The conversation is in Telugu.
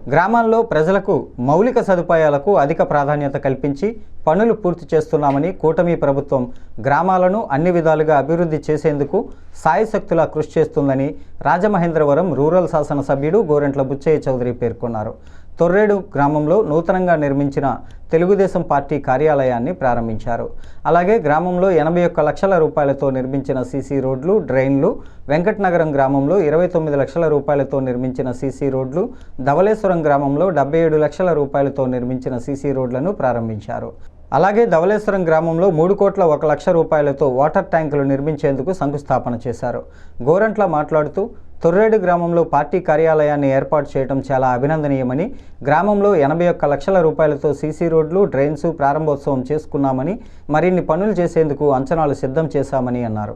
గ్రామాల్లో ప్రజలకు మౌలిక సదుపాయాలకు అధిక ప్రాధాన్యత కల్పించి పనులు పూర్తి చేస్తున్నామని కూటమి ప్రభుత్వం గ్రామాలను అన్ని విధాలుగా అభివృద్ధి చేసేందుకు సాయశక్తులా కృషి చేస్తుందని రాజమహేంద్రవరం రూరల్ శాసనసభ్యుడు గోరంట్ల బుచ్చయ్య చౌదరి పేర్కొన్నారు. తొర్రేడు గ్రామంలో నూతనంగా నిర్మించిన తెలుగుదేశం పార్టీ కార్యాలయాన్ని ప్రారంభించారు. అలాగే గ్రామంలో 81 లక్షల రూపాయలతో నిర్మించిన సీసీ రోడ్లు, డ్రైన్లు, వెంకటనగరం గ్రామంలో 29 లక్షల రూపాయలతో నిర్మించిన సీసీ రోడ్లు, ధవళేశ్వరం గ్రామంలో 77 లక్షల రూపాయలతో నిర్మించిన సీసీ రోడ్లను ప్రారంభించారు. అలాగే ధవళేశ్వరం గ్రామంలో 3,01,00,000 రూపాయలతో వాటర్ ట్యాంకులు నిర్మించేందుకు శంకుస్థాపన చేశారు. గోరంట్ల మాట్లాడుతూ తొర్రేడు గ్రామంలో పార్టీ కార్యాలయాన్ని ఏర్పాటు చేయడం చాలా అభినందనీయమని, గ్రామంలో 81 లక్షల రూపాయలతో సీసీ రోడ్లు, డ్రైన్స్ ప్రారంభోత్సవం చేసుకున్నామని, మరిన్ని పనులు చేసేందుకు అంచనాలు సిద్ధం చేశామని అన్నారు.